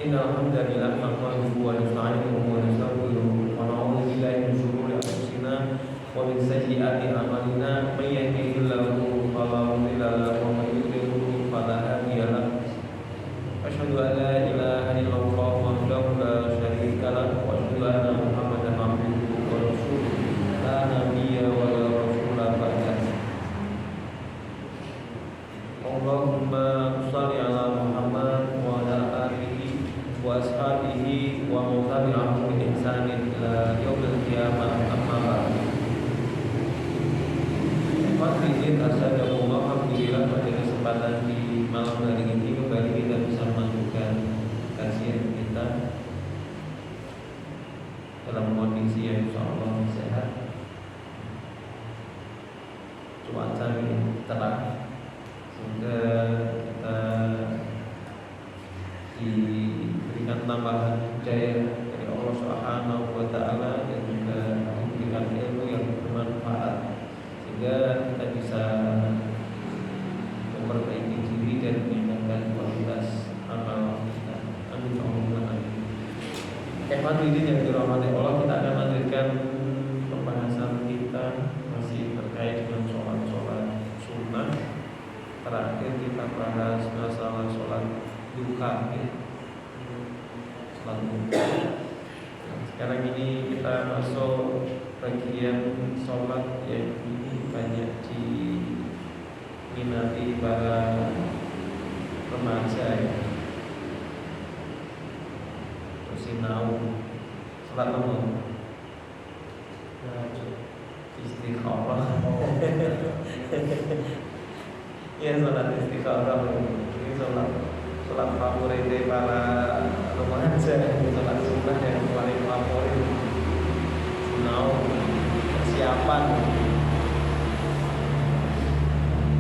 Innal hamdalillah nahmaduhu wa nasta'inuhu wa nastaghfiruh wa na'udzu billahi min shururi anfusina wa min sayyiati a'malina may yahdihillahu fala mudilla lahu wa may yudlil fala hadiya lahu. Asyhadu an la ilaha illallah wahdahu la syarika lahu wa asyhadu anna Muhammadan abduhu wa rasuluh la nabiyya wa la rasula ba'dahu. Allahumma shalli ala Muhammad wa ala alihi wa ashabihi wa man tabi'ahum bi ihsanin ila yaumil qiyamah, amma ba'd. Hadirin asyhadu alhamdulillah, pada kesempatan di malam hari ini kembali kita bisa melanjutkan kajian kita dalam kondisi yang insyaallah sehat. Cuaca ini terang sehingga kita diberikan tambahan hidayah dari Allah Subhanahu wa taala dan juga diberikan ilmu yang bermanfaat sehingga kita bisa memperbaiki diri dan meningkatkan kualitas amal kita. Amin Allahumma amin. Hadirin yang dirahmati Allah, kita akan lanjutkan pembahasan kita masih terkait dengan sholat sunnah. Terakhir kita bahas masalah sholat duha, sholat duha. Sekarang ini kita masuk bagian sholat yang ini banyak diminati para remaja ya. Terus sinau sholat nomor istiqomah. Ya, sholat istiqomah ini sholat favorit para remaja, sholat sunnah yang paling favorit. Sinau, persiapan.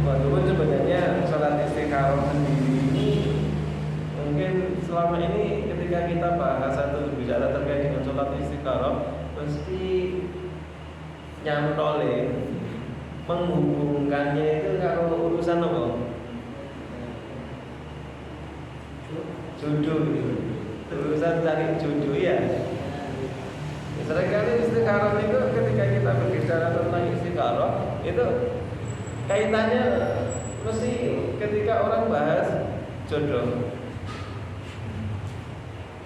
Walaupun sebenarnya sholat istiqomah sendiri ini mungkin selama ini ketika kita bahas atau bicara terkait dengan sholat istiqomah mesti nyantol ya, menghubungkannya itu kalau urusan apa? Jodoh gitu. Urusan cari jodoh ya. Seringkali istiqoroh itu ketika kita berbicara tentang istiqoroh itu kaitannya mesti ketika orang bahas jodoh.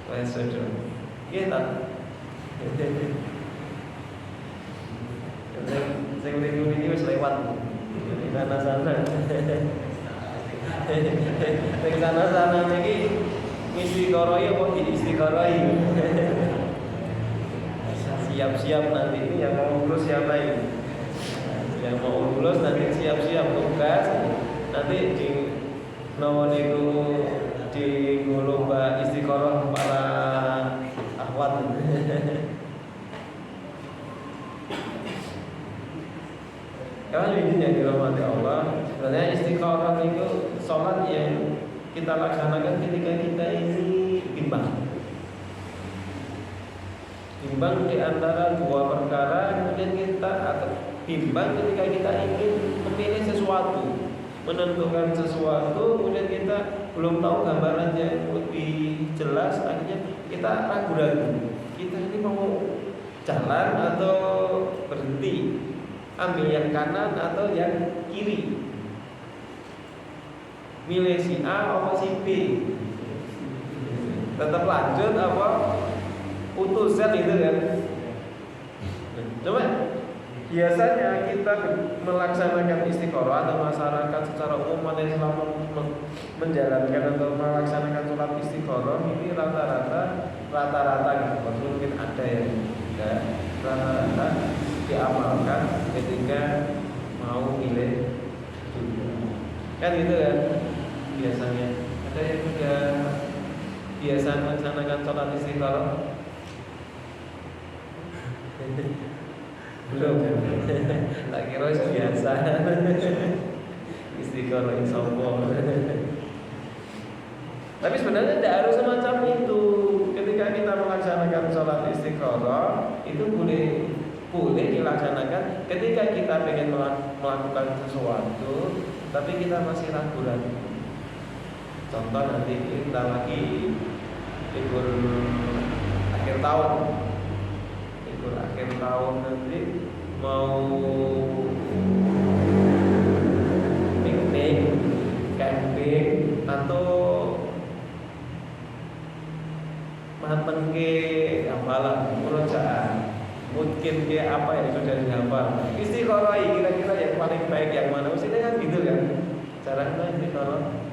Bahas jodoh. Iya tak? Saya minggu ini wis lewat di sana-sana. Di sana-sana ini istiqoroh apa istiqoroh? Siap-siap nanti ini yang mau lulus siapa ini? Yang mau lulus nanti siap-siap tugas. Nanti di nomor itu di lomba istiqoroh para akhwat. Kalau ini yang dirahmati Allah, sebenarnya istiqoroh itu sholat yang kita laksanakan ketika kita ini bimbang di antara dua perkara, kemudian kita atau bimbang ketika kita ingin memilih sesuatu, menentukan sesuatu, kemudian kita belum tahu gambaran yang lebih jelas, akhirnya kita ragu-ragu, kita ini mau jalan atau berhenti, ambil yang kanan atau yang kiri, milih si A atau si B, tetap lanjut apa putusan itu kan. Coba biasanya kita melaksanakan istiqoroh atau masyarakat secara umum umat Islam menjalankan atau melaksanakan sholat istiqoroh ini rata-rata gitu. Mungkin ada yang enggak, rata-rata diamalkan ketika mau milih kan gitu kan. Biasanya ada yang sudah biasa melaksanakan sholat istiqoroh. Belum. Tak kira biasa. Istiqoroh insyaallah. Tapi sebenarnya tidak harus semacam itu. Ketika kita melaksanakan sholat istiqoroh itu boleh dilaksanakan ketika kita ingin melakukan sesuatu tapi kita masih ragu-ragu. Contoh nanti kita lagi libur akhir tahun, libur akhir tahun nanti mau piknik, camping atau mateng ke hafalan, murojaah, mungkin ke apa yang sudah dihafal. Istiqoroh kira-kira yang paling baik yang mana? Mestinya kan gitu kan. Caranya istiqoroh.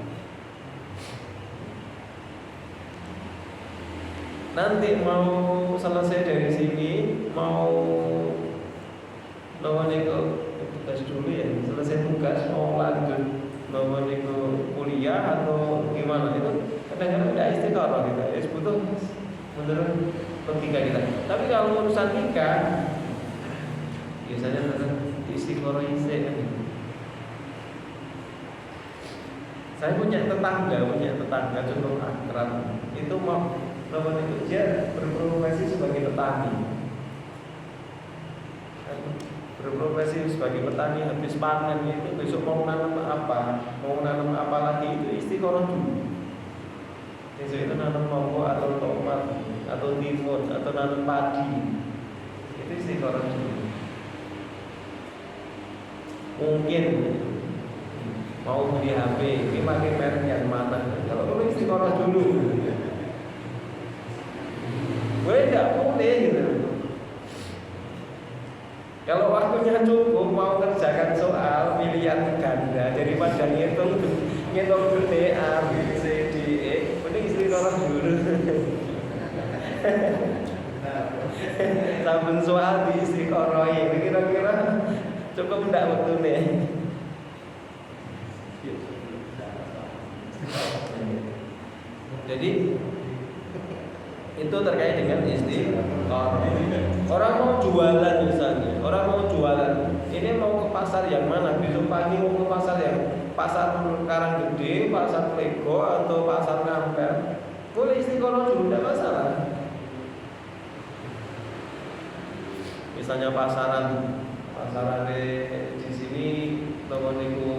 Nanti mau selesai dari sini, mau lawan itu tugas dulu ya. Selesai tugas mau lanjut lawan itu kuliah atau gimana itu? Kadang-kadang tidak istiqoroh kita. Ya butuh menurut logika kita. Tapi kalau urusan nikah, biasanya tetap istiqoroh isi. Saya punya tetangga cukup akrab. Itu mau lawan itu dia berprofesi sebagai petani. Berprofesi sebagai petani, habis panen itu besok mau nanam apa lagi itu istiqoroh dulu. Besok itu nanam lombok atau tomat atau timun atau nanam padi, itu istiqoroh dulu. Mungkin mau beli HP, ini pakai merek yang mana? Kalau perlu istiqoroh dulu. Gue nggak boleh gitu. Kalau waktunya cukup mau kerjakan soal pilihan ganda daripada ngitung gede A B C D E, mending istiqoroh dulu. Saben soal di istiqoroh kira-kira cukup enggak waktunya? Jadi itu terkait dengan istiqoroh. Orang mau jualan misalnya, ini mau ke pasar yang mana? Besok pagi mau ke pasar yang pasar Karanggede, pasar Lego atau pasar Ngampel, boleh istiqoroh dulu, tidak masalah. Misalnya pasaran di sini teman itu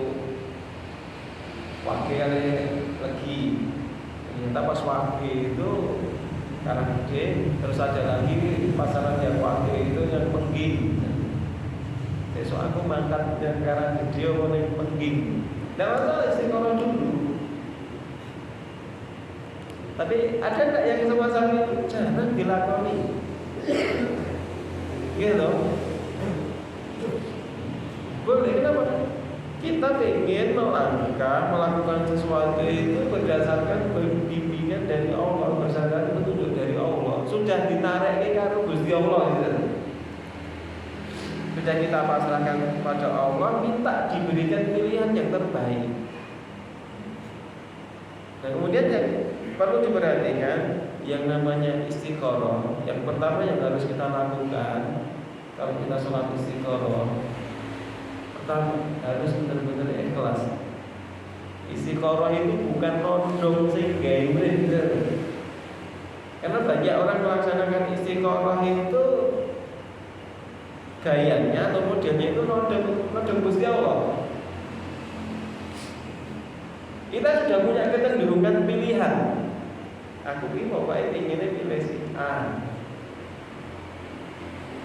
wakil lagi, ternyata pas wakil itu Karanggede, terus ada lagi pasaran yang wakil itu yang Pengging. Besok aku mangkat yang Karanggede mau yang Pengging, tidak masalah istiqoroh dulu. Tapi ada enggak yang semacam itu? Jangan dilakoni. Gitu. Boleh, kenapa? Kita ingin melakukan sesuatu itu berdasarkan bimbingan dari Allah, berdasarkan petunjuk dari Allah. Sudah ditarik karo Gusti Allah gitu. Sudah kita pasrahkan kepada Allah, minta diberikan pilihan yang terbaik. Dan kemudian yang perlu diperhatikan yang namanya istiqoroh. Yang pertama yang harus kita lakukan kalau kita sholat istiqoroh, pertama harus benar-benar ikhlas. Istiqoroh itu bukan nodong sehingga itu. Karena banyak orang melaksanakan istiqoroh itu gayanya atau modelnya itu nodong Gusti Allah. Kita sudah punya kecenderungan pilihan. Aku ini pokoknya inginnya pilih si A.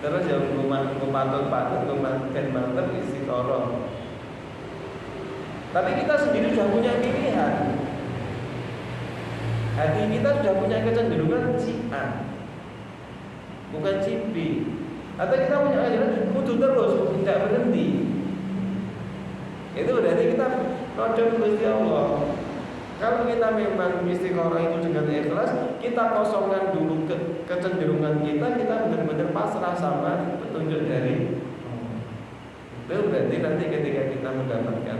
Terus yang patut mantep istiqoroh. Tapi kita sendiri sudah punya pilihan. Hati kita sudah punya kecenderungan si A, bukan si B. Atau kita punya ajaran kudu terus, tidak berhenti. Itu berarti kita nodong Gusti Allah. Kalau kita memang istiqoroh itu dengan ikhlas, kita kosongkan dulu kecenderungan kita benar-benar pasrah sama petunjuk dari Allah. Itu berarti nanti ketika kita mendapatkan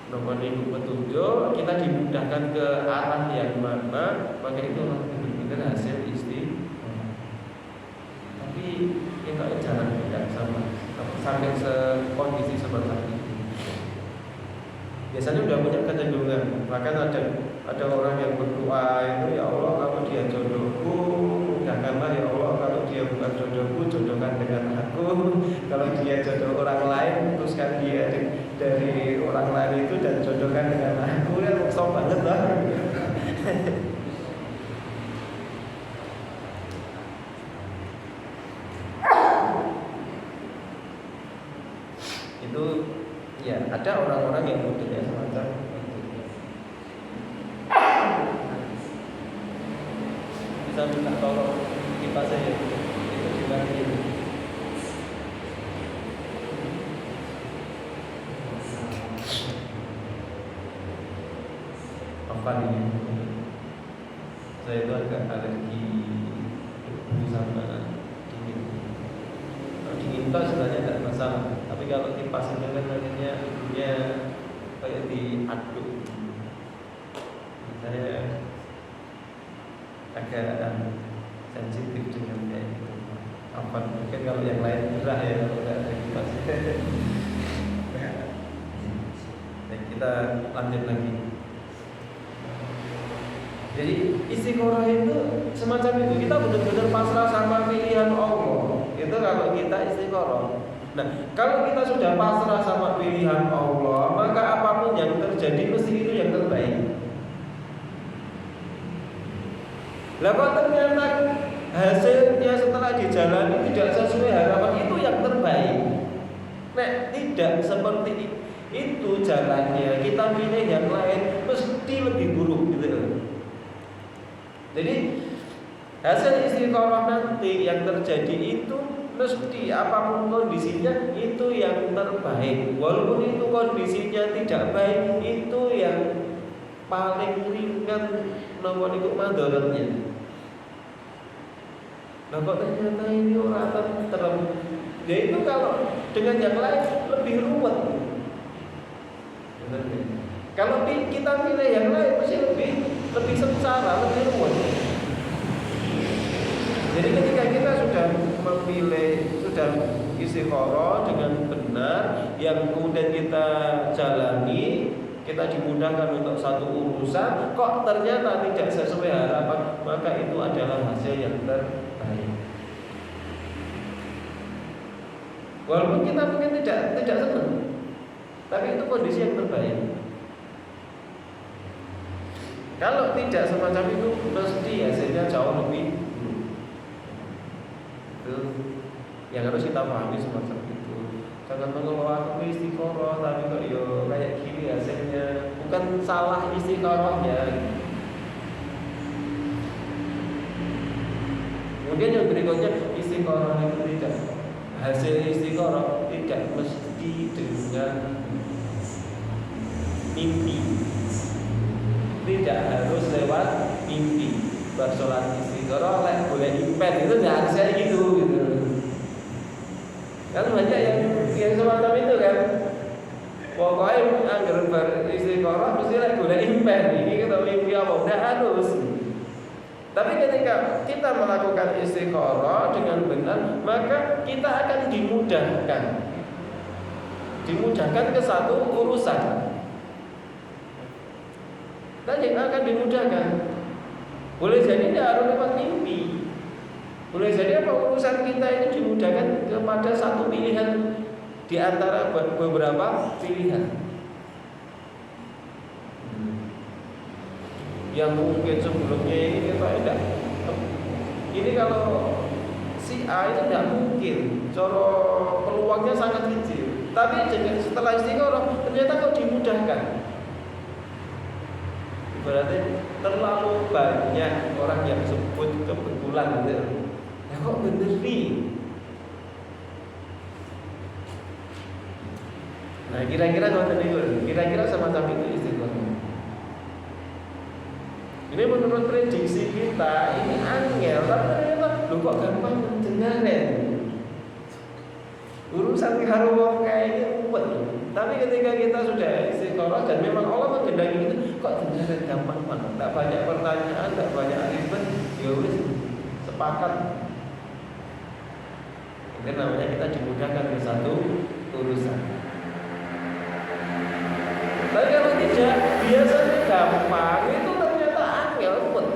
nomor hidup petunjuk, kita dimudahkan ke arah yang mana, maka itu benar-benar hasil istiqoroh. Tapi kita jangan tidak sama sampai kondisi seperti ini. Biasanya udah punya kecenderungan. Bahkan ada orang yang berdoa itu, ya Allah kalau dia jodohku, mudahkanlah ya Allah. Kalau dia bukan jodohku, jodohkan dengan aku. Kalau dia jodoh orang lain, putuskan dia dari orang lain itu dan jodohkan dengan aku. Ya sok banget lah. Ada orang-orang yang modelnya semacam itu. Bisa minta tolong kipas saya itu juga ini. Apa ini? Saya itu agak alergi sama dingin. Kalau dingin itu sebenarnya tidak masalah, tapi kalau kipas itu kan akhirnya ujungnya kayak diaduk. Saya agak sensitif dengan kayak gitu. Apa mungkin kalau yang lain gerah ya kalau nggak ada kipas. Nah, kita lanjut lagi. Jadi istiqoroh itu semacam itu, kita benar-benar pasrah sama pilihan Allah. Itu kalau kita istiqoroh. Nah, kalau kita sudah pasrah sama pilihan Allah, maka apapun yang terjadi mesti itu yang terbaik. Lah kok ternyata hasilnya setelah dijalani tidak sesuai harapan, itu yang terbaik. Nah, tidak seperti itu jalannya. Kita pilih yang lain mesti lebih buruk gitu. Jadi hasil istiqoroh nanti yang terjadi itu mesti apapun kondisinya itu yang terbaik. Walaupun itu kondisinya tidak baik, itu yang paling ringan nomor itu madharatnya. Nah kok ternyata ini orang tentrem. Ya itu kalau dengan yang lain lebih ruwet. Kalau kita pilih yang lain pasti lebih sengsara, lebih ruwet. Jadi ketika kita sudah memilih, sudah istiqoroh dengan benar, yang kemudian kita jalani, kita dimudahkan untuk satu urusan, kok ternyata tidak sesuai harapan, maka itu adalah hasil yang terbaik. Walaupun kita mungkin tidak senang, tapi itu kondisi yang terbaik. Kalau tidak semacam itu, mesti hasilnya jauh lebih buruk. Itu yang harus kita pahami semacam itu. Jangan mengeluh aku istiqoroh tapi kok yo kayak gini hasilnya. Bukan salah istiqorohnya. Kemudian yang berikutnya, istiqoroh itu tidak, hasil istiqoroh tidak mesti dengan mimpi. Tidak harus lewat mimpi. Bersolat istiqoroh boleh impen, itu tidak harus kayak gitu. Kan banyak yang semacam itu kan. Pokoknya agar beristiqoroh mesti boleh impen. Ini kita mimpi apa? Tidak harus. Tapi ketika kita melakukan istiqoroh dengan benar, maka kita akan dimudahkan ke satu urusan. Dan yang akan dimudahkan, boleh jadi tidak harus lewat mimpi. Boleh jadi apa urusan kita ini dimudahkan kepada satu pilihan di antara beberapa pilihan. Yang mungkin sebelumnya ini kita tidak. Ini kalau si A itu tidak mungkin, cara peluangnya sangat kecil. Tapi setelah istiqoroh ternyata kok dimudahkan. Berarti terlalu banyak orang yang sebut kebetulan gitu. Ya kok bener nih? Nah kira-kira semacam itu istiqoroh. Ini menurut prediksi kita ini angel, tapi ternyata lu kok gampang mendengarin. Urusan karo wong kayak ini ruwet. Tapi ketika kita sudah istiqoroh dan memang Allah menghendaki itu, kok dengaran gampang banget. Tidak banyak pertanyaan, tidak banyak ribet. Ya wis sepakat. Itu namanya kita dimudahkan ke satu urusan. Tapi kalau tidak, biasanya gampang itu ternyata angel ruwet.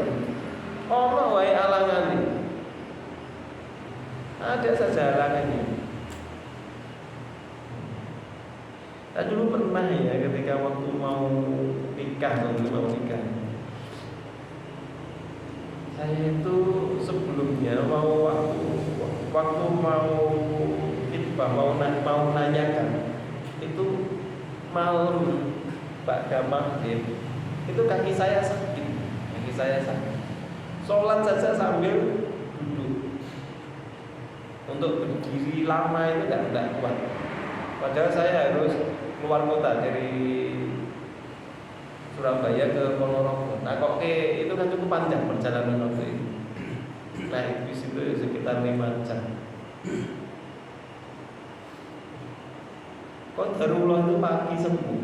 Ono wae alangane. Ada saja halangannya. Saya dulu pernah ya ketika waktu mau nikah, saya itu sebelumnya waktu mau khitbah, mau nanyakan itu malam Pak Maghrib itu kaki saya sakit, sholat saja sambil duduk, untuk berdiri lama itu tidak kuat. Padahal saya harus keluar kota dari Surabaya ke Ponorogo. Nah kok itu kan cukup panjang perjalanan waktu itu. Naik bis itu sekitar 5 jam. Kok Darullah itu pagi sembuh.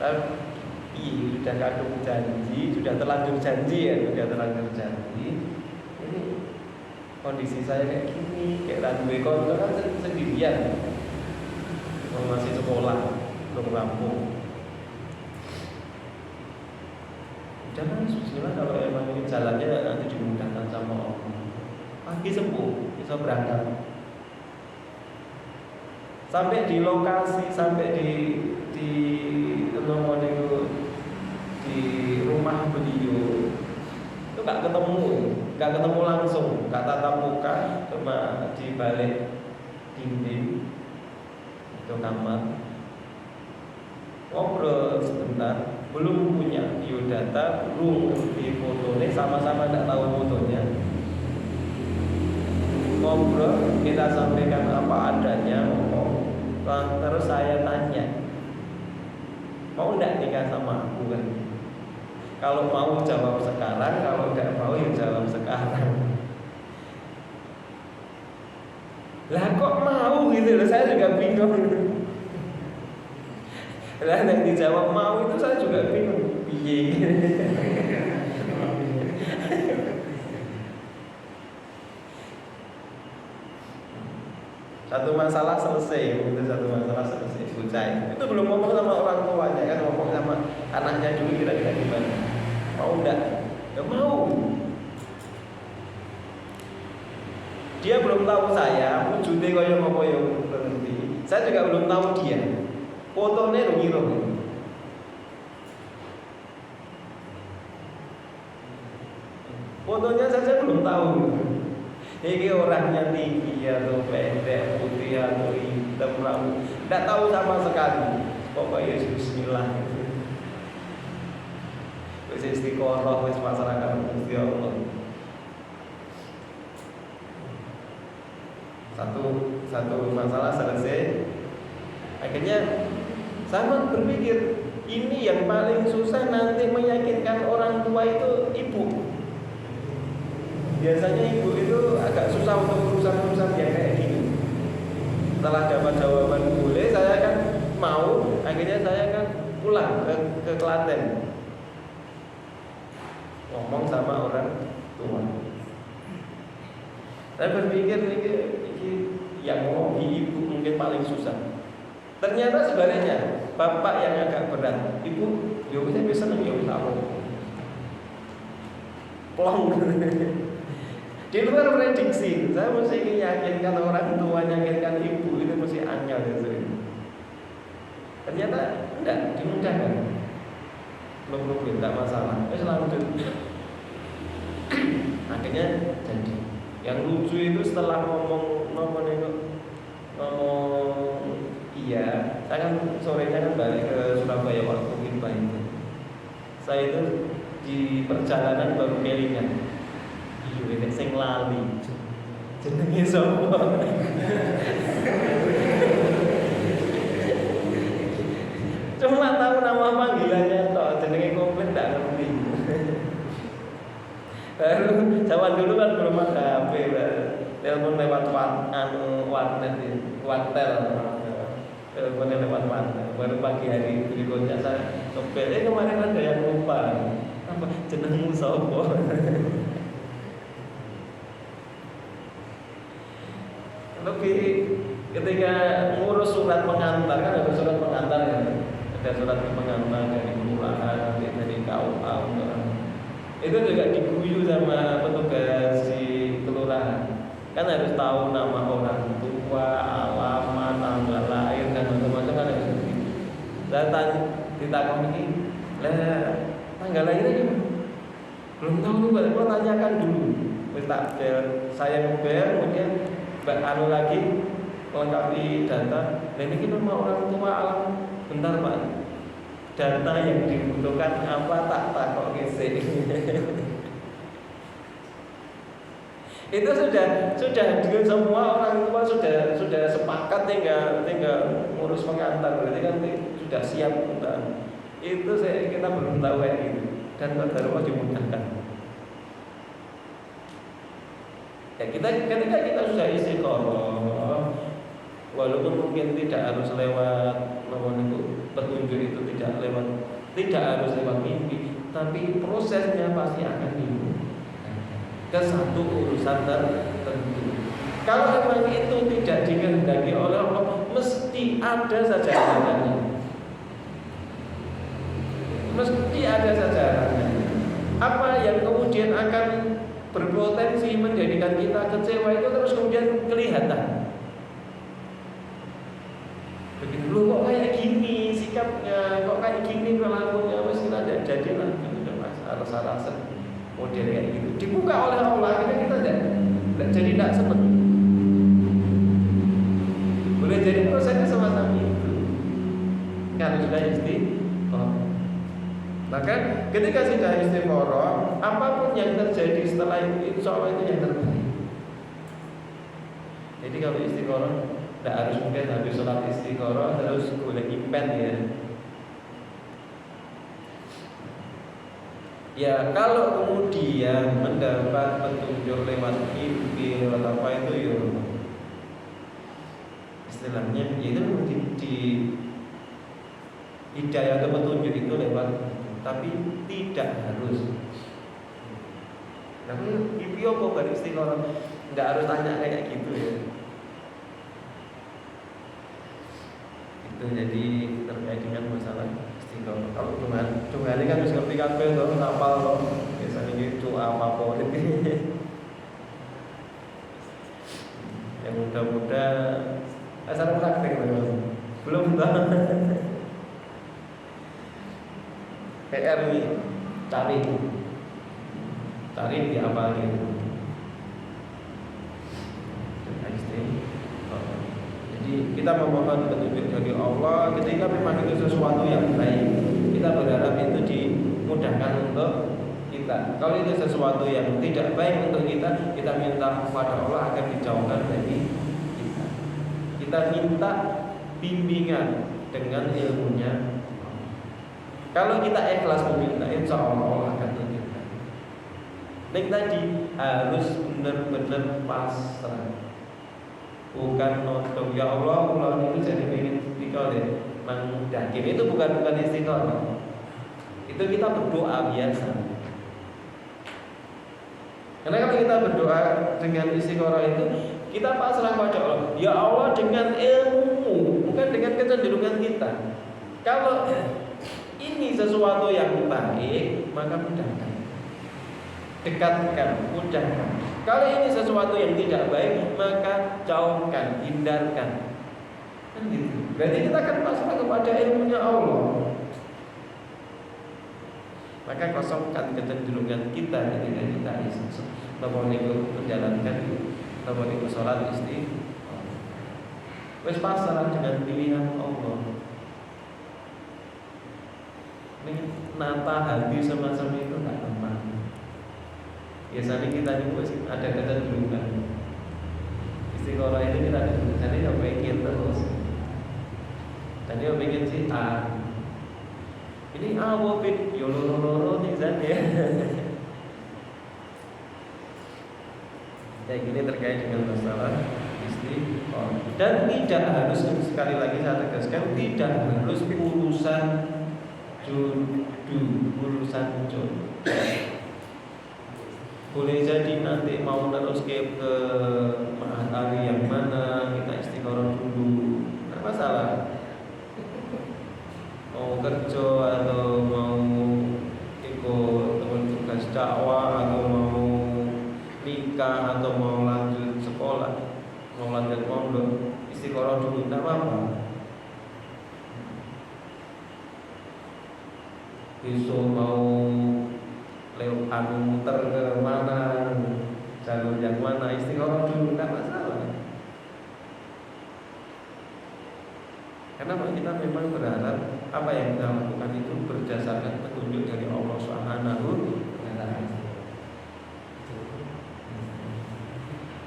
Tapi sudah kadung janji, sudah terlanjur janji. Ini kondisi saya kayak gini, kayak randuwe konco kan sendirian, masih sekolah, belum rampung. Jangan bismillah, kalau emang ini jalannya nanti dimudahkan sama Allah. Pagi sembuh, bisa berangkat. Sampai di lokasi, sampai di rumah beliau itu nggak ketemu langsung, nggak tatap muka, cuma di balik dinding itu kamar, ngobrol sebentar, belum punya biodata, belum di fotonya, sama-sama nggak tahu fotonya, ngobrol, kita sampaikan apa adanya, ngomong, terus saya tanya, mau nggak nikah sama aku kan? Kalau mau jawab sekarang, kalau nggak mau ya jawab sekarang. Lah kok mau gitu loh, saya juga bingung. Lah yang dijawab mau itu saya juga bingung. Piye? Satu masalah selesai, bocah. Itu belum ngomong sama orang tuanya kan, ngomong sama anaknya dulu kira-kira gimana. Mau enggak? Ya mau. Dia belum tahu saya, wujudnya kaya apa yang berhenti. Saya juga belum tahu dia. Fotonya lo ngira. Fotonya saja belum tahu. Ini orangnya tinggi atau pendek, putih atau hitam, rambut, tidak tahu sama sekali. Pokoknya bismillah. Wis istiqoroh, wis masyarakat Gusti Allah. Satu masalah selesai. Akhirnya sama berpikir, ini yang paling susah nanti meyakinkan orang tua itu ibu. Biasanya ibu itu agak susah untuk urusan-urusan yang kayak gini. Setelah dapat jawaban boleh, saya kan mau. Akhirnya saya kan pulang ke Klaten, ngomong sama orang tua. Saya berpikir ini yang ngomong ibu mungkin paling susah. Ternyata sebaliknya, bapak yang agak berat. Ibu, ya bisa seneng ya bisa plong. Di luar prediksi, saya mesti meyakinkan orang tua, meyakinkan ibu itu mesti angel gitu. Ternyata enggak, dimudahkan. Belum tidak masalah. Wis lanjut. Akhirnya jadi. Yang lucu itu setelah ngomong iya, saya kan sorenya kan balik ke Surabaya waktu khutbah itu. Saya itu di perjalanan baru kelingan. Iya, sing lali. Jenenge sapa? Cuma tahu nama panggilannya toh, jenenge komplit enggak ngerti. Baru zaman dulu kan belum ada HP, telepon lewat warnet, teleponnya lewat warnet. Baru pagi hari berikutnya saya ngebel, kemarin ada yang lupa. Apa jenengmu sapa? Lebih ketika ngurus surat pengantar, kan ada surat pengantar ya, ada surat pengantar dari kelurahan, dari KUA, itu juga diguyu sama petugas di kelurahan. Kan harus tahu nama orang tua, alamat, tanggal lahir dan macam-macam kan harus begitu. Saya ditakon ini, lah tanggal lahirnya gimana? Belum tahu nih, kalau tanyakan dulu. Saya ngebel, kemudian anu lagi melengkapi data. Dan ini nama orang tua alam. Bentar Pak, data yang dibutuhkan apa tak kok gesek. Itu sudah dengan semua orang tua sudah sepakat, tinggal ngurus pengantar, berarti kan sudah siap untuk itu. Kita belum tahu kayak gitu, dan baru dimudahkan. Ya ketika kita sudah istiqoroh, walaupun mungkin tidak harus lewat petunjuk, itu tidak harus lewat mimpi, tapi prosesnya pasti akan dimudahkan ke satu urusan tertentu. Kalau memang itu tidak dikehendaki oleh Allah, mesti ada saja jalannya. Mesti ada saja jalannya. Apa yang kemudian akan berpotensi menjadikan kita kecewa itu terus kemudian kelihatan. Begitu loh, kok kayak gini sikapnya, kok kayak gini perilakunya, mesti ada jadilah itu Mas, rasa-rasa model kayak gitu dibuka oleh Allah, kita jadi tidak senang. Boleh jadi prosesnya semacam itu kalau sudah istiqoroh. Maka ketika sudah istiqoroh, apapun yang terjadi setelah itu, insya Allah itu yang terbaik. Jadi kalau istiqoroh tidak harus mungkin habis sholat istiqoroh terus boleh impen ya. Ya kalau kemudian mendapat petunjuk lewat mimpi, lewat apa itu ya istilahnya, itu di hidayah atau petunjuk itu lewat, tapi tidak harus. Tapi mimpi apa bari istiqoroh, nggak harus tanya kayak gitu ya. Itu jadi terkait dengan masalah istiqoroh. Kalau Tuhan ini kan harus ngerti kabeh to, ngapal to. Biasanya gitu apa favorit. Yang muda-muda asal praktek belum tahu. PR ini cari di apa gitu. Jadi kita memohon petunjuk dari Allah ketika memang itu sesuatu yang baik. Kita berharap itu dimudahkan untuk kita. Kalau itu sesuatu yang tidak baik untuk kita, kita minta kepada Allah agar dijauhkan dari kita. Kita minta bimbingan dengan ilmunya. Kalau kita ikhlas meminta, insya Allah akan tunjukkan. Yang tadi harus benar-benar pasrah. Bukan nodong, ya Allah ini jadi pengen istiqoroh deh, mengundangin itu bukan istiqoroh. Itu kita berdoa biasa. Karena kalau kita berdoa dengan istiqoroh itu, kita pasrah kepada Allah. Ya Allah dengan ilmu, bukan dengan kecenderungan kita. Kalau ini sesuatu yang baik, maka mudahkan, dekatkan, mudahkan. Kalau ini sesuatu yang tidak baik, maka jauhkan, hindarkan. Kan gitu. Berarti kita akan pasrah kepada ilmunya Allah. Maka kosongkan kecenderungan kita ketika kita menjalankan sholat istiqoroh. Wes pasrah dengan pilihan Allah. Ini nata hati semacam itu tak gampang. Biasanya kita juga ada kecenderungan istiqoroh itu kita ada kecenderungan yang pengen terus. Tadi yang pengen si A. Ini awopit yoloro nih Zan ya. Ya gini terkait dengan masalah istiqoroh. Dan tidak harus, sekali lagi saya tegaskan, tidak harus urusan urusan jodoh. Boleh jadi nanti mau terus ke hari yang mana kita istiqoroh dulu, nggak masalah. Mau kerja atau mau ikut tugas dakwah atau mau nikah atau mau lanjut sekolah, mau lanjut pondok, istiqoroh dulu nggak apa-apa. Besok mau muter ke mana, jalur yang mana, istiqoroh dulu nggak masalah. Karena kita memang berharap apa yang kita lakukan itu berdasarkan petunjuk dari Allah Subhanahu wa taala.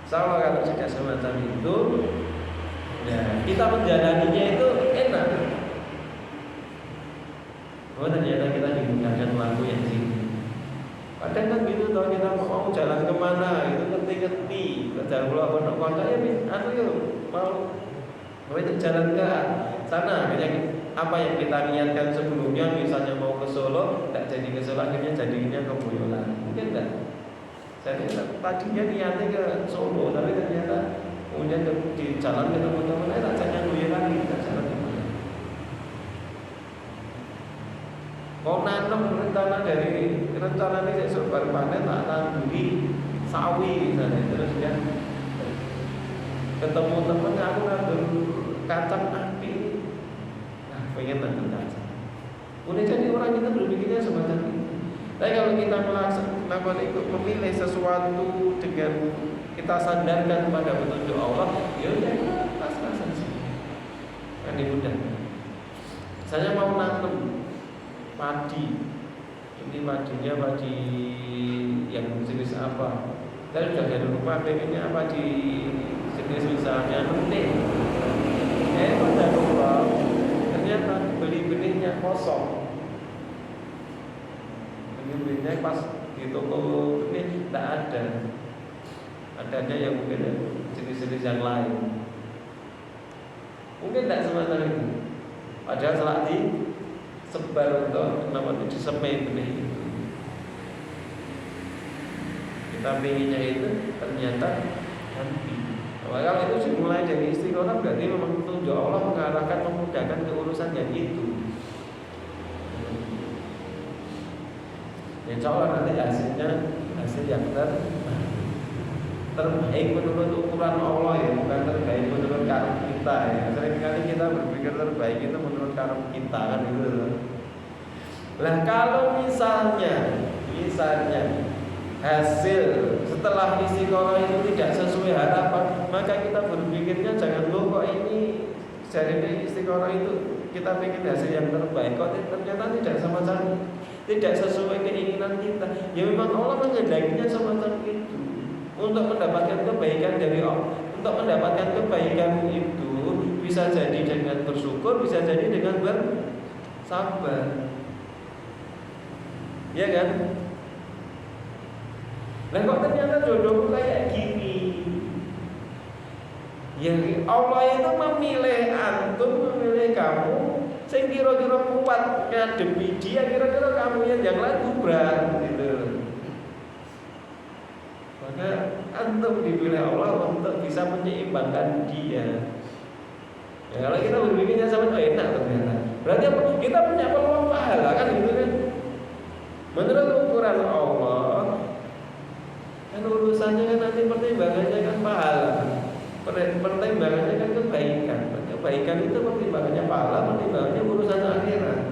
Sama kalau sudah semacam itu, ya kita menjalaninya itu enak. Oh ternyata kita dimudahkan waktu yang sini. Kadang kan gitu toh, kita mau jalan kemana itu ngerti-ngerti jalan pulau pondok kota ya mau itu jalan ke sana akhirnya apa yang kita niatkan sebelumnya misalnya mau ke Solo tidak jadi ke Solo akhirnya jadinya ke Boyolali mungkin enggak. Saya tadinya niatnya ke Solo tapi ternyata kemudian di jalan ketemu teman tak jalan Boyolali tidak jalan kemana. Mau nanam rencana ini besok baru panen tak tanami sawi misalnya terus dia ketemu temennya aku nandur kacang api, nah pengen nandur kacang. Udah jadi orang kita berpikirnya semacam itu. Tapi kalau kita melaksanakan itu memilih sesuatu dengan kita sandarkan pada petunjuk Allah, ya udah pas-pasan sih. Kan mudah. Saya mau nanam padi, ini padinya padi yang jenis apa? Saya sudah dari rumah pengennya padi jenis misalnya mentih. Pada lupa ternyata beli benihnya kosong. Benihnya pas di toko benih tidak ada. Adanya yang mungkin jenis-jenis yang lain. Mungkin tidak semacam itu. Padahal setelah sebar untuk namanya disemai benih itu. Kita pengennya itu ternyata nanti. Kalau itu dimulai dari istiqomah berarti memang petunjuk Allah mengarahkan memudahkan keurusan yang itu. Insya Allah nanti hasil yang terbaik menurut ukuran Allah ya, bukan terbaik menurut karma kita ya. Seringkali kita berpikir terbaik itu menurut karma kita kan gitu. Nah kalau misalnya hasil setelah istiqomah itu tidak sesuai harapan, maka kita berpikirnya jangan kok ini dari istiqomah itu kita ingin hasil yang terbaik, kok ternyata tidak semacam tidak sesuai keinginan kita. Ya memang Allah menghendakinya semacam itu untuk mendapatkan kebaikan dari Allah. Untuk mendapatkan kebaikan itu bisa jadi dengan bersyukur, bisa jadi dengan bersabar. Ya kan? Nah kok ternyata jodohku kayak gini. Ya Allah itu memilih antum, memilih kamu sing kira-kira kuat ngadepi dia, kira-kira kamu yang lain berat gitu. Maka antum dipilih Allah untuk bisa menyeimbangkan dia. Ya kalau kita berpikirnya sama enak ternyata. Berarti apa? Kita punya peluang pahala kan gitu kan. Menurut ukuran Allah kan urusannya kan nanti pertimbangannya kan pahala, pertimbangannya kan kebaikan. Kebaikan itu pertimbangannya pahala, pertimbangannya urusan akhirat.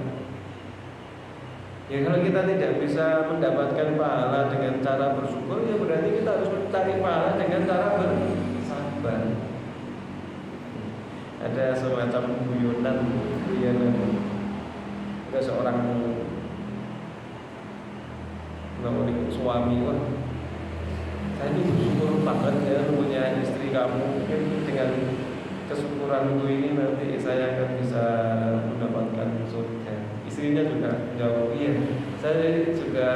Ya kalau kita tidak bisa mendapatkan pahala dengan cara bersyukur, ya berarti kita harus mencari pahala dengan cara bersabar. Ada semacam guyonan. Ada seorang suami, wah saya itu bersyukur banget ya punya istri kamu. Mungkin dengan kesyukuranku ini nanti saya akan bisa mendapatkan surga. Istrinya juga jawab, iya saya juga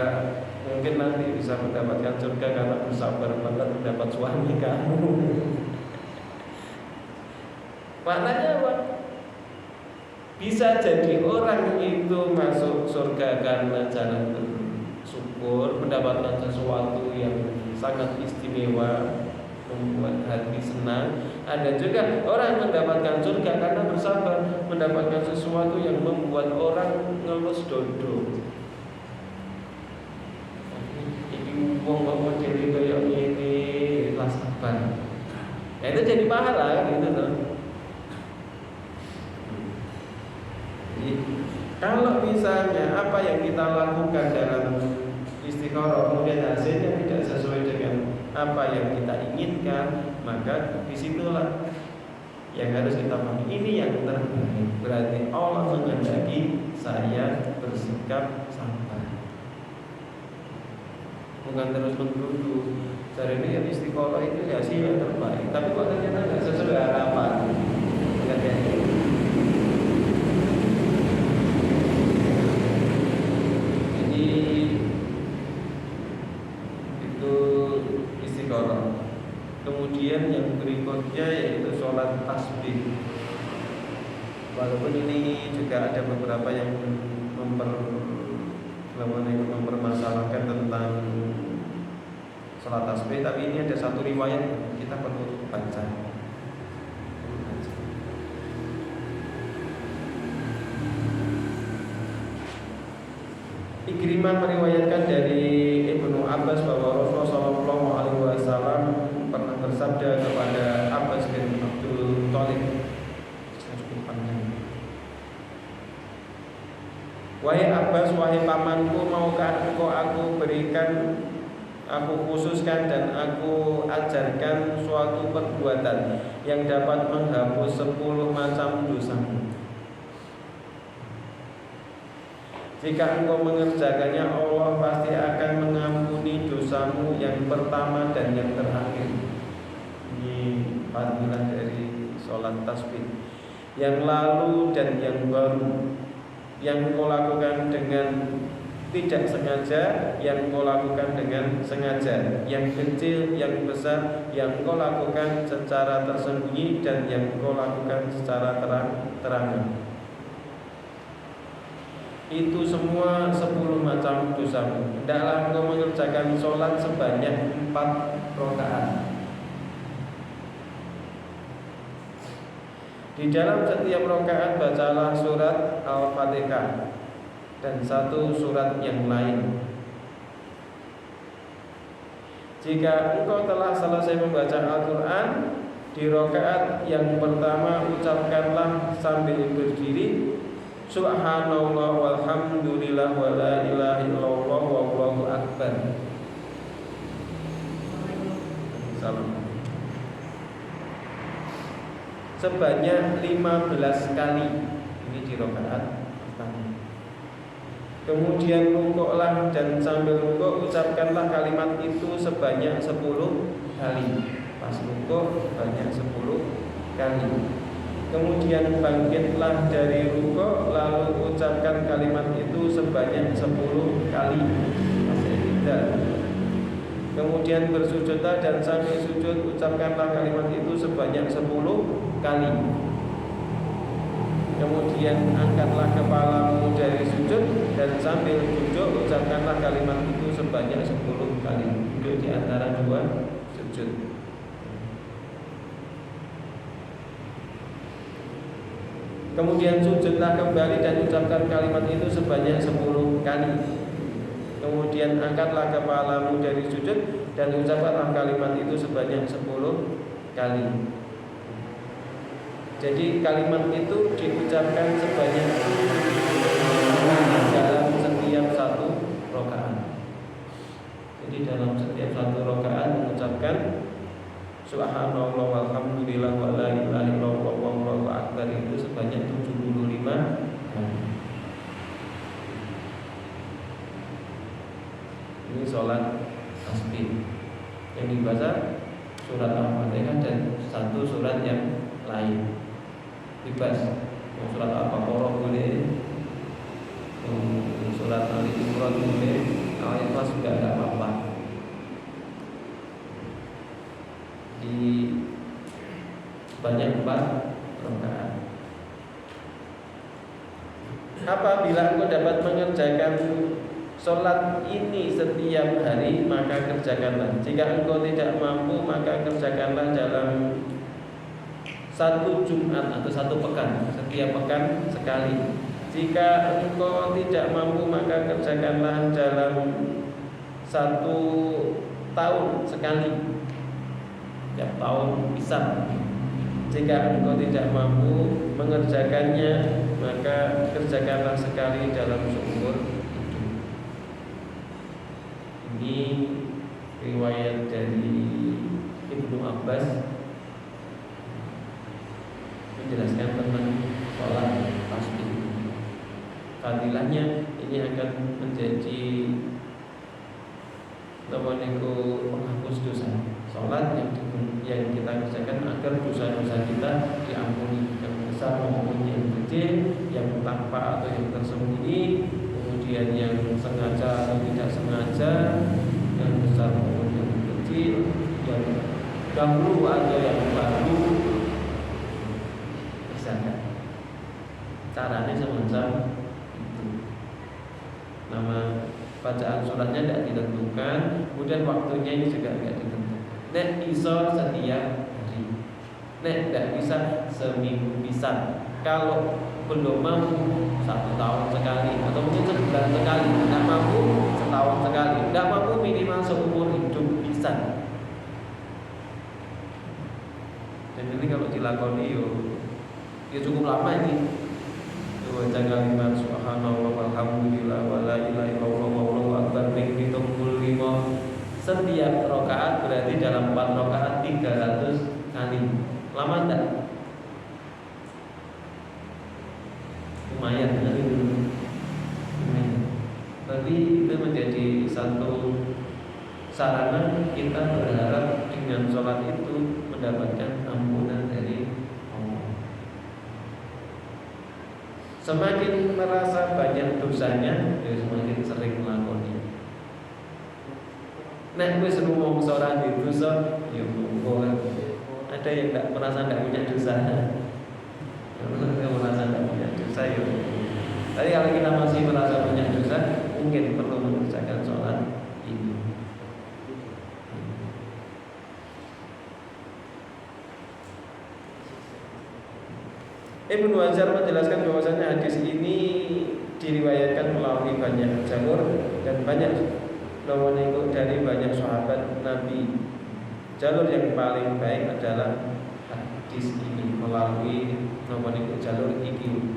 mungkin nanti bisa mendapatkan surga karena bersabar banget mendapat suami kamu. Maknanya apa? Bisa jadi orang itu masuk surga karena jalan bersyukur, mendapatkan sesuatu yang sangat istimewa, membuat hati senang. Ada juga orang mendapatkan surga karena bersabar, mendapatkan sesuatu yang membuat orang ngelus dodo. Ini wong kok jadi kayak ini, ikhlas sabar. Nah itu jadi pahala gitu loh. Jadi kalau misalnya apa yang kita lakukan dalam istiqoroh kemudian hasilnya tidak sesuai dengan apa yang kita inginkan, maka disitulah Yang harus kita pahami ini yang terbaik. Berarti Allah menghendaki saya bersikap sabar, bukan terus menggerutu. Jadi ini yang istiqoroh itu ya sih yang terbaik. Tapi kok ternyata nggak sesuai harapan. Jadi itu istiqoroh. Kemudian yang berikutnya yaitu sholat tasbih. Walaupun ini juga ada beberapa yang mempermasalahkan tentang sholat tasbih, tapi ini ada satu riwayat kita perlu baca. Ikrimah meriwayatkan dari Ibnu Abbas bahwa Rasulullah SAW pernah bersabda kepada Abbas bin Abdul Thalib, "Wahai Abbas, wahai pamanku, maukah engkau aku berikan, aku khususkan dan aku ajarkan suatu perbuatan yang dapat menghapus 10 macam dosamu. Jika engkau mengerjakannya, Allah pasti akan mengampuni dosamu yang pertama dan yang terakhir." Ini fadilah dari sholat tasbih. Yang lalu dan yang baru, yang kau lakukan dengan tidak sengaja, yang kau lakukan dengan sengaja, yang kecil, yang besar, yang kau lakukan secara tersembunyi dan yang kau lakukan secara terang-terangan. Itu semua 10 macam dosamu. Hendaklah engkau mengerjakan sholat sebanyak 4 rakaat. Di dalam setiap rakaat bacalah surat Al-Fatihah dan satu surat yang lain. Jika engkau telah selesai membaca Al-Quran, di rakaat yang pertama ucapkanlah sambil berdiri, Subhanallah walhamdulillah wa la ilaha illallah wallahu akbar. Salam. Sebanyak 15 kali. Ini di rakaat pertama. Kemudian rukuklah dan sambil rukuk ucapkanlah kalimat itu sebanyak 10 kali. Pas rukuk sebanyak 10 kali. Kemudian bangkitlah dari rukuk lalu ucapkan kalimat itu sebanyak 10 kali. Masih tidak. Kemudian bersujudlah dan sambil sujud ucapkanlah kalimat itu sebanyak 10 kali. Kemudian angkatlah kepalamu dari sujud dan sambil duduk ucapkanlah kalimat itu sebanyak 10 kali. Duduk di antara dua sujud. Kemudian sujudlah kembali dan ucapkan kalimat itu sebanyak 10 kali. Kemudian angkatlah kepalamu dari sujud dan ucapkanlah kalimat itu sebanyak 10 kali. Jadi kalimat itu diucapkan sebanyak dalam setiap satu rakaat. Jadi dalam setiap satu rakaat mengucapkan Subhanallah walhamdulillah wa la ilaha illallah wallahu akbar itu sebanyak 75 kali. Ini sholat tasbih yang dibaca surat Al-Fatihah dan satu surat yang lain. Bebas, surat Al-Baqarah boleh, surat Al-Imran boleh, Al-Ikhlas juga tidak apa-apa. Di banyak 4 rakaat. Apabila engkau dapat mengerjakan sholat ini setiap hari, maka kerjakanlah. Jika engkau tidak mampu, maka kerjakanlah dalam satu Jumat atau satu pekan, setiap pekan sekali. Jika engkau tidak mampu, maka kerjakanlah dalam 1 tahun sekali. Tiap tahun bisa. Jika engkau tidak mampu mengerjakannya, maka kerjakanlah sekali dalam seumur hidup. Ini riwayat dari Ibnu Abbas. menjelaskan tentang sholat tasbih. Fadilahnya ini akan menjadi penghapus dosa. Sholat yang kita kerjakan agar dosa-dosa kita diampuni, yang besar maupun yang kecil, yang tampak atau yang tersembunyi, kemudian yang sengaja atau tidak sengaja, yang besar maupun yang kecil, yang dahulu atau yang baru. Misalkan caranya semacam itu. Nama bacaan suratnya tidak ditentukan, kemudian waktunya ini juga tidak ditentukan. Nek iso setiap hari, nek tidak bisa seminggu bisa. Kalau belum mampu 1 tahun sekali, atau mungkin sebulan sekali. Tidak mampu setahun sekali, tidak mampu minimal seumur hidup bisa. Dan ini kalau dilakoni ya cukup lama ini. Baca kalimat subhanallah walhamdulillah wala ilaha illallah wallahu akbar dihitung 5 setiap rakaat, berarti dalam 4 rakaat 300 kali. Lama enggak? Lumayan kali dulu. Tapi itu menjadi satu sarana kita berharap dengan sholat itu mendapatkan ampunan dari Allah. Semakin merasa banyak dosanya, ya semakin sering melakukannya. Nek wis rumong seorang di dosa, ya monggo. Ada yang tak merasa tidak punya dosa. Yang merasa tidak punya dosa ya. Tapi kalau kita masih merasa punya dosa, mungkin perlu mengerjakan sholat ini. Ibnu Hajar menjelaskan bahwasanya hadis ini diriwayatkan melalui banyak jalur dan banyak dari banyak sahabat Nabi. Jalur yang paling baik adalah hadis ini melalui jalur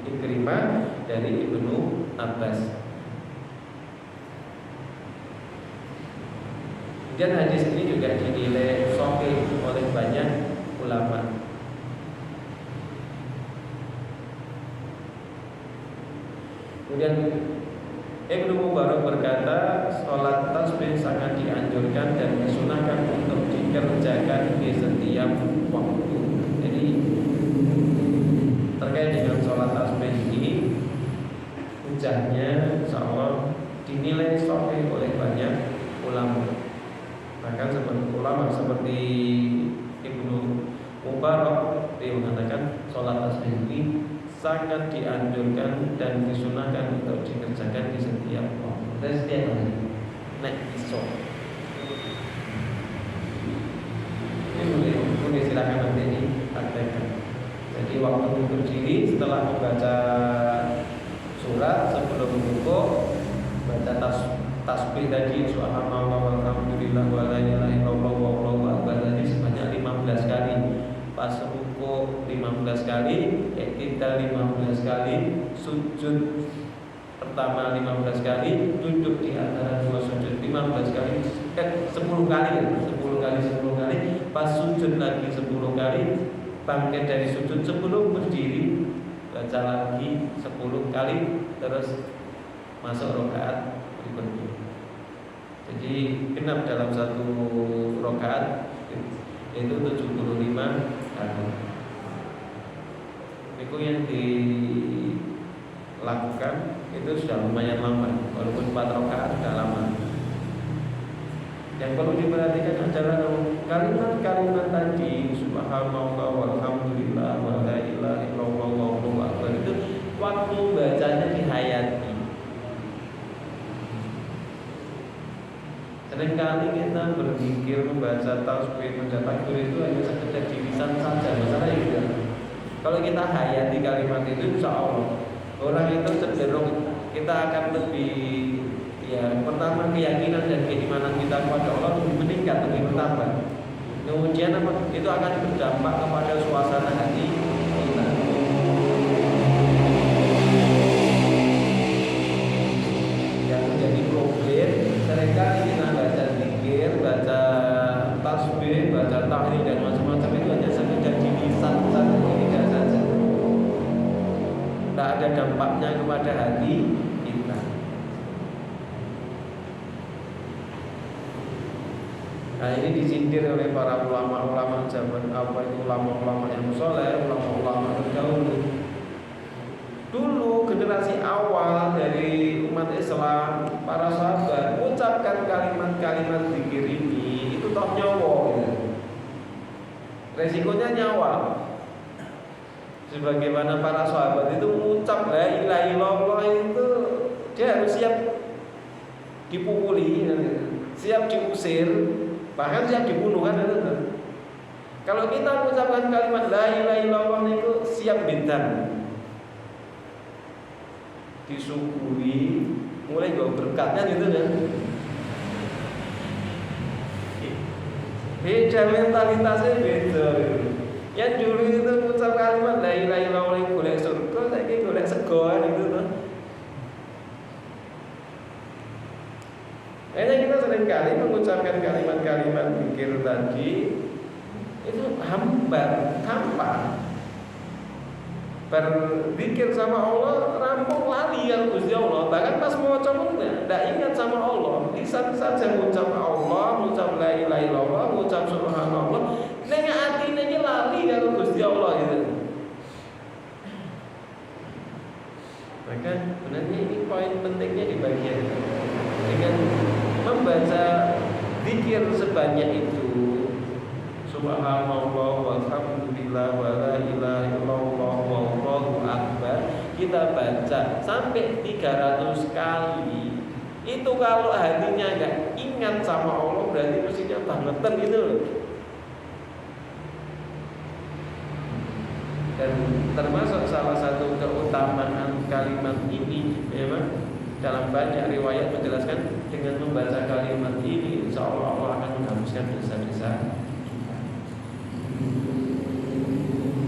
Ikrimah dari Ibnu Abbas. Kemudian hadis ini juga dinilai sahih oleh banyak ulama. Kemudian Ibnu Mubarak berkata, sholat tasbih sangat dianjurkan dan disunahkan untuk dikerjakan di setiap waktu. Jadi terkait dengan sholat tasbih ini, hujahnya insyaallah dinilai sahih oleh banyak ulama. Bahkan seperti ulama seperti Ibnu Mubarak dia mengatakan sholat tasbih ini sangat dianjurkan dan disunahkan untuk dikerjakan di setiap waktu. Dan setiap hari nek iso. Ini boleh silakan nanti dipraktekkan. Jadi waktu berdiri setelah membaca surat sebelum rukuk, baca tasbih tadi subhanallah walhamdulillah wala ilaha illallah wallahu akbar tadi sebanyak 15 kali. Pas rukuk 15 kali, i'tidal 15 kali, sujud pertama 15 kali, duduk di antara 2 sujud 15 kali, 10 kali, 10 kali, pas sujud lagi 10 kali, bangkit dari sujud sebelum berdiri, baca lagi 10 kali, terus masuk rakaat berikutnya. Jadi genap dalam 1 rakaat itu 75 kali. Itu yang dilakukan itu sudah lumayan lama, walaupun 4 rakaat sudah lama. Yang perlu diperhatikan adalah kalimat-kalimat tadi subhanallah walhamdulillah wa la ilaha illallah wallahu akbar itu waktu bacanya dihayati. Seringkali kita berzikir, membaca tasbih, membaca takbir itu hanya sekedar di lisan saja. Masalah itu. Kalau kita hayati kalimat itu, insya Allah orang itu cenderung kita akan lebih, ya pertama keyakinan dan keimanan kita kepada Allah lebih meningkat, lebih bertambah. Kemudian apa? Itu akan berdampak kepada suasana hati kita. Yang menjadi problem seringkali kita baca zikir, baca tasbih, baca tahlil dan macam-macam itu hanya sekedar di lisan saja, tidak saja. ada dampaknya kepada hati kita. Nah ini disindir oleh para ulama-ulama zaman ulama-ulama yang soleh, ulama-ulama terdahulu. Dulu generasi awal dari umat Islam, para sahabat mengucapkan kalimat-kalimat zikir ini itu toh nyawa gitu. Resikonya nyawa. Sebagaimana para sahabat itu mengucap la ilaha illallah itu dia harus siap dipukuli, siap diusir, bahkan siap dibunuh kan itu. Kalau kita mengucapkan kalimat la ilaha illallah itu siap bintang, disyukuri, mulai gak berkatnya gitu kan. Beda mentalitasnya beda. Yang dulu itu mengucap kalimat la ilaha illallah golek surga, saiki golek sego gitu kan. Kayaknya kita sering kali mengucapkan kalimat-kalimat zikir tadi itu hambar, tanpa berzikir sama Allah rampung lali yang Gusti Allah. Bahkan pas mau coba tidak ingat sama Allah. Lisan saja mengucap Allah, mengucap la ilaha illallah, mengucap subhanallah. Neng atine iki lali karo Gusti Allah gitu. Maka sebenarnya ini poin pentingnya di bagian dengan membaca zikir sebanyak itu, subhanallah walhamdulillah wala ilaha illallah wallahu akbar, kita baca sampai 300 kali. Itu kalau hatinya enggak ingat sama Allah berarti mestinya bangetan gitu loh. Dan termasuk salah satu keutamaan kalimat ini memang dalam banyak riwayat menjelaskan dengan membaca kalimat ini insya Allah Allah akan menghapuskan dosa-dosa.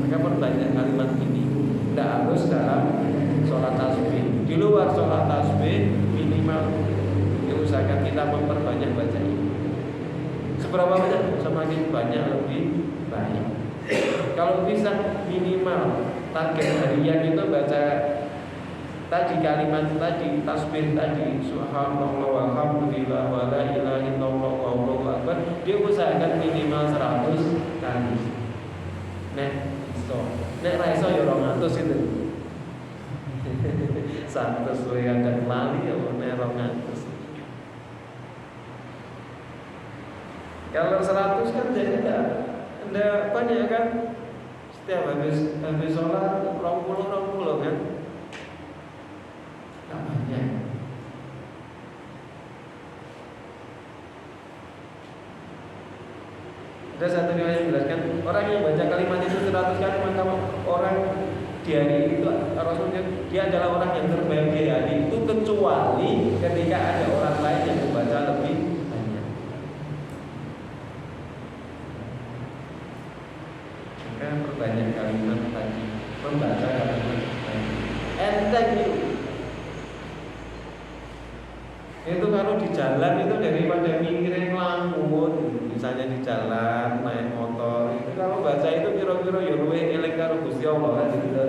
Maka perbanyak kalimat ini. Tidak harus dalam sholat tasbih. Di luar sholat tasbih minimal diusahakan kita memperbanyak baca ini. Seberapa banyak? Semakin banyak lebih baik. Kalau bisa minimal target harian itu baca tadi kalimat tadi, tasbih tadi, subhanallah walhamdulillah wala ilaha illallah wallahu akbar, diusahakan minimal 100 kali. Nek ra iso ya 200 itu. 100 wae kadang lali ya nek 200. Kalau 100 kan jadi enggak banyak kan. Setiap habis sholat 20 kan. Tak banyak. Ada satu riwayat yang menjelaskan orang yang baca kalimat itu 100 kali maka orang di hari itu Rasulnya dia adalah orang yang terbaik di hari itu kecuali ketika ada orang lain yang membaca lebih banyak. Maka perbanyak kalimat tadi, membaca kalimat tadi. Enteng itu kalau di jalan itu daripada mikirin ngelamun, misalnya di jalan naik motor itu kalau baca itu kira-kira ya luwih eling karo Gusti Allah kan gitu.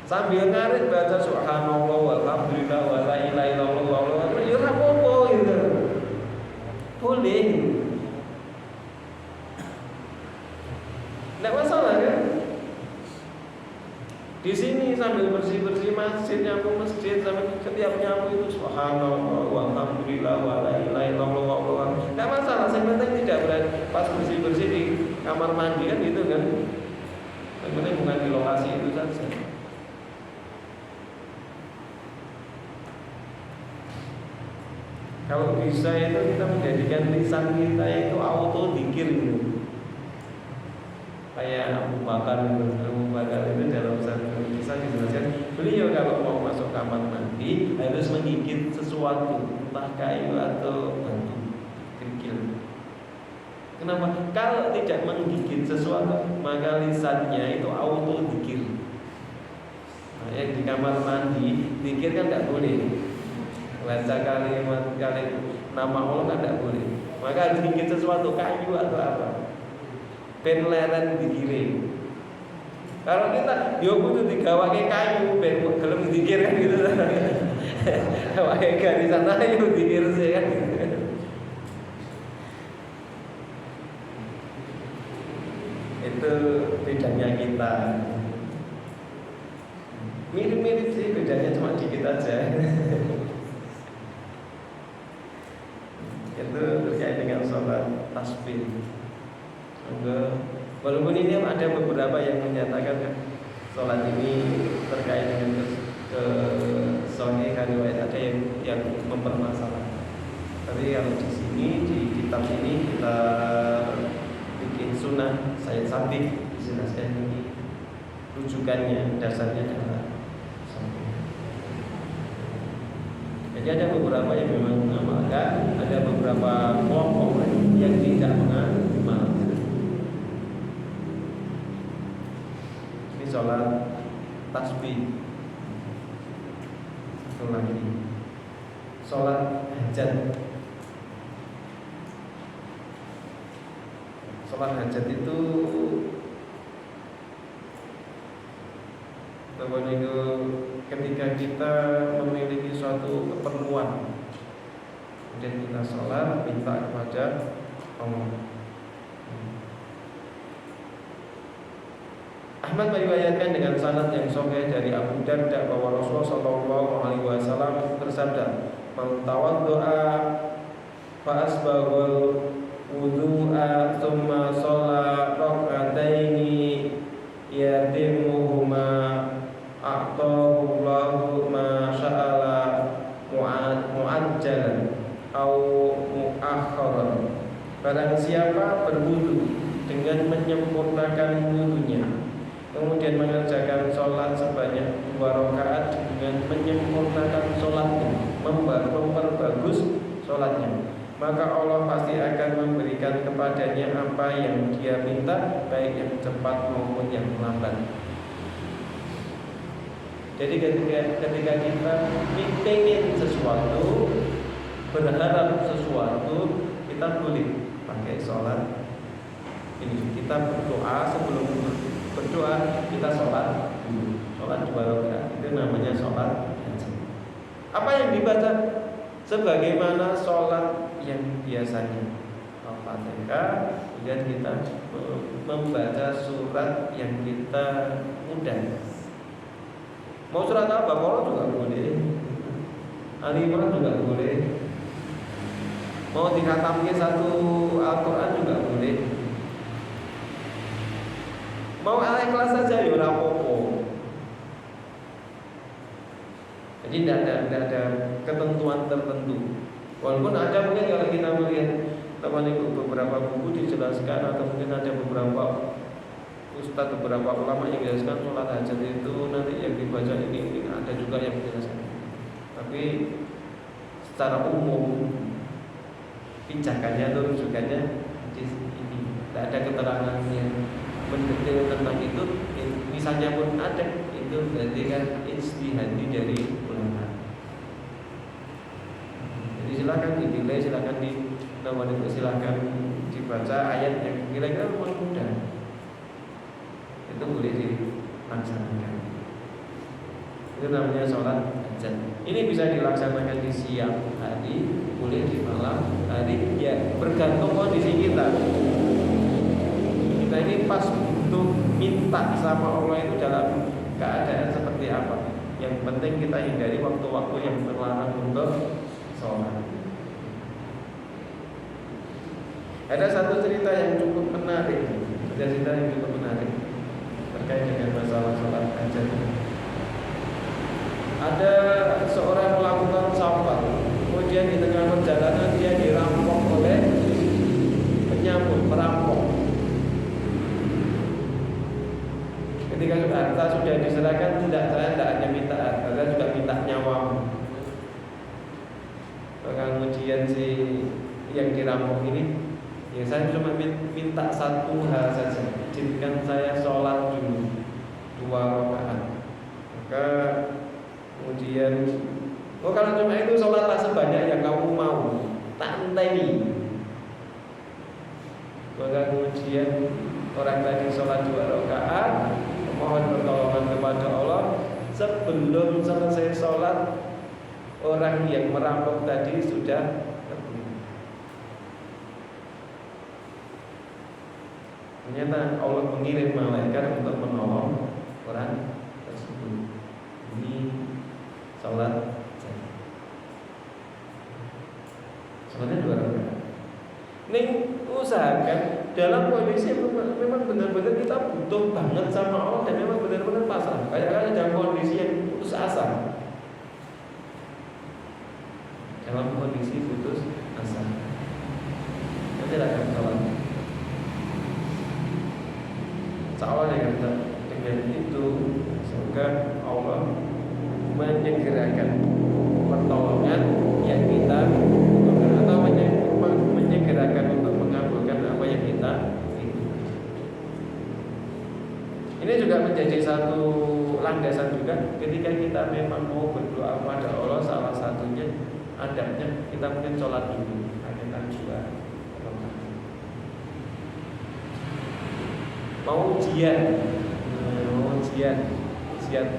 Sambil ngarit baca subhanallah walhamdulillah wala ilaha illallah wallahu akbar ya ora apa-apa gitu. Boleh. Enggak masalah kan? Di sini sambil bersih-bersih masjid, nyapu masjid, sambil setiap nyapu itu subhanallah walhamdulillah wala ilaha illallah wallahu akbar. Enggak masalah, yang penting tidak berani pas bersih-bersih di kamar mandi kan gitu kan. Yang penting bukan di lokasi itu saja. Kalau bisa itu kita menjadikan lisan kita itu auto dzikir gitu. Kayak Abu Bakar itu dalam satu kisah dijelaskan beliau kalau mau masuk kamar mandi harus menggigit sesuatu entah kayu atau batu kerikil. Kenapa? Kalau tidak menggigit sesuatu maka lisannya itu auto dzikir. Nah, di kamar mandi dzikir kan tidak boleh. Baca kalimat nama Allah kan tidak boleh. Maka harus menggigit sesuatu kayu atau apa. Ben leren dikirim. Kalau kita yo kudu digawake kayu ben gelem dikir kan gitu. Awake gak di sana yo dikir sih kan. Itu bedanya kita. Mirip-mirip sih, bedanya cuma dikit aja. Itu terkait dengan sholat tasbih. Walaupun ini ada beberapa yang menyatakan kan sholat ini terkait dengan kesohihan riwayat, ada yang mempermasalahkan. Tapi kalau di sini di kitab ini kita bikin sunnah saya sabit dijelaskan ini rujukannya dasarnya adalah sholat. Jadi ada beberapa yang memang mengamalkan, ada beberapa kelompok yang tidak mengamalkan. Ini sholat tasbih. Itu lagi sholat hajat. Sholat hajat itu ketika kita memiliki suatu keperluan, kemudian kita sholat minta kepada Allah. Ahmad meriwayatkan dengan sanad yang sahih dari Abu Darda bahwa Rasulullah Shallallahu Alaihi Wasallam bersabda, "Man tawaddoa fa asbaghal wudu'a tsumma shalla rak'ataini yatimuhuma a'tahullahu ma sya'ala mu'ajjalan au mu'akhkharan." Barang siapa berwudu dengan menyempurnakan wudunya, kemudian mengerjakan sholat sebanyak 2 rakaat dengan menyempurnakan sholatnya, memperbagus sholatnya, maka Allah pasti akan memberikan kepadanya apa yang dia minta, baik yang cepat maupun yang lambat. Jadi ketika kita ingin sesuatu, berharap sesuatu, kita boleh pakai sholat ini. Kita berdoa, sebelum berdoa kita sholat dulu, sholat 2 rakaat, itu namanya sholat hajat. Apa yang dibaca? Sebagaimana sholat yang biasanya, Al-Fatihah, kemudian kita membaca surat yang kita mudah. Mau surat Al-Baqarah juga boleh, Ali Imran juga boleh, mau dikhatamkan satu Al-Quran juga boleh, mau Al-Ikhlas saja ya ora apa-apa. Jadi tidak ada ketentuan tertentu. Walaupun ada mungkin kalau kita melihat beberapa buku dijelaskan, atau mungkin ada beberapa ustadz, beberapa ulama yang menjelaskan sholat hajat itu nanti yang dibaca ini, ada juga yang menjelaskan. Tapi secara umum pijakannya atau rujukannya di ini, tidak ada keterangan yang mendetail tentang itu. Misalnya pun ada, itu berarti kan ijtihadi dari ulama. Jadi silakan dinilai, silakan silakan dibaca ayat yang kira-kira mudah, itu boleh dilaksanakan. Itu namanya sholat hajat. Ini bisa dilaksanakan di siang hari, boleh di malam hari, ya bergantung kondisi kita. Kita ini pas untuk minta sama Allah itu dalam keadaan seperti apa. Yang penting kita hindari waktu-waktu yang terlarang untuk sholat. Ada satu cerita yang cukup menarik, terkait dengan masalah sholat hajat. Ada seorang melakukan safar, kemudian di tengah perjalanan dia dirampok oleh perampok. Ketika harta sudah diserahkan, saya tidak hanya minta harta, saya juga minta nyawamu. Maka kemudian si yang dirampok ini, ya saya cuma minta satu hal saja, izinkan saya sholat dulu 2 rakaat. Maka kemudian, kalau cuma itu sholatlah sebanyak yang kamu mau, tak enteni. Maka kemudian orang tadi sholat 2 rakaat, mohon pertolongan kepada Allah sebelum selesai sholat. Orang yang merampok tadi sudah terbunuh. Ternyata Allah mengirim malaikat untuk menolong orang tersebut. Ini sholat. Sholatnya 2 rakaat. Nih usahakan dalam kondisi memang benar-benar kita butuh banget sama Allah dan memang benar-benar pasrah. Kayak dalam kondisi yang putus asa. Dalam kondisi putus asa, nanti akan sholat. Insya dengan itu semoga Allah menyegerakan pertolongan yang kita butuhkan atau menyegerakan untuk mengabulkan apa yang kita inginkan. Ini juga menjadi satu landasan juga ketika kita memang mau berdoa kepada Allah. Salah satunya adabnya kita mungkin sholat dulu, kita 2 rakaat. Mau ujian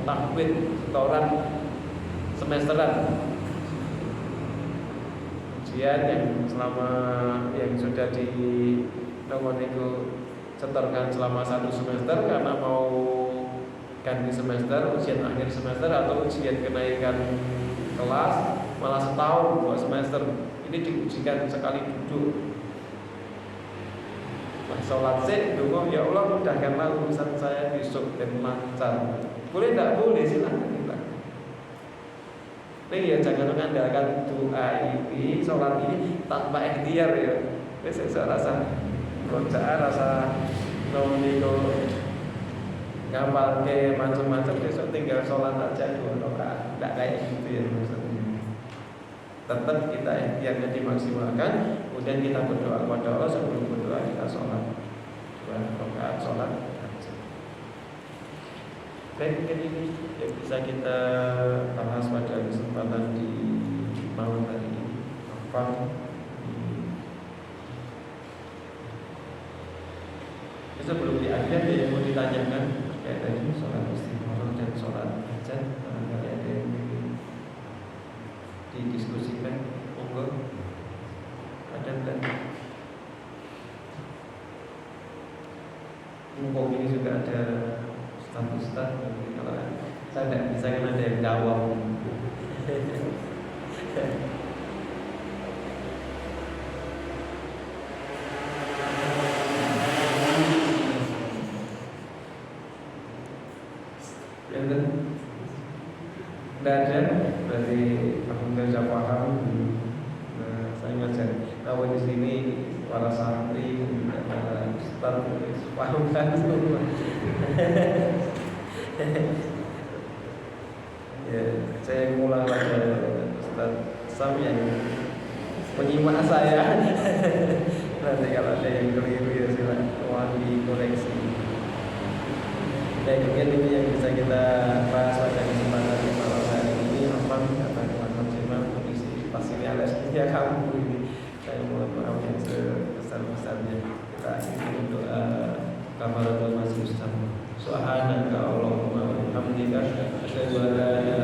takwid setoran semesteran, ujian yang selama yang sudah di setorkan selama 1 semester karena mau ganti semester, ujian akhir semester atau ujian kenaikan kelas, malah setahun 2 semester. Ini diujikan sekali duduk. Sholat sih, dulu ya Allah mudahkanlah urusan saya besok dan lancar. Boleh tidak? Boleh, silakan kita. Tapi ya jangan mengandalkan doa ini, sholat ini tanpa ikhtiar ya. Saya rasa kerjaan, rasa nomor ngapal ke macam-macam, besok tinggal sholat aja 2 rakaat. Tidak kayak gitu ya maksudnya. Tetap kita ikhtiarnya dimaksimalkan, kemudian kita berdoa kepada Allah. Sebelum berdoa kita sholat 2 rakaat sholat aja. Baik, mungkin ini yang bisa kita bahas pada kesempatan di malam hari ini. Apa sebelum diakhir yang mau ditanyakan kayak tadi sholat istighfar dan sholat hajat, barangkali ada yang didiskusikan, monggo. Ada dan mumpung ini juga ada ustaz-ustaz, kalau saya tidak bisa kan ada yang jawab. Tidak ada, berarti alhamdulillah saya paham. Saya ngajar tahu di sini para santri, para ustaz paham kan semua. Ya, saya mulai pada Ustaz Sam yang penyimak saya. Nanti kalau ada yang keliru ya silakan dikoreksi. Ya, mungkin ini yang bisa kita bahas pada kesempatan malam hari ini. Apa kata teman-teman Cina kondisi pas ini alasnya kamu ini. Saya mohon maaf yang sebesar-besarnya. Kita akhiri doa kafaratul majlis. Subhanaka Allahumma wa bihamdika asyhadu an la ilaha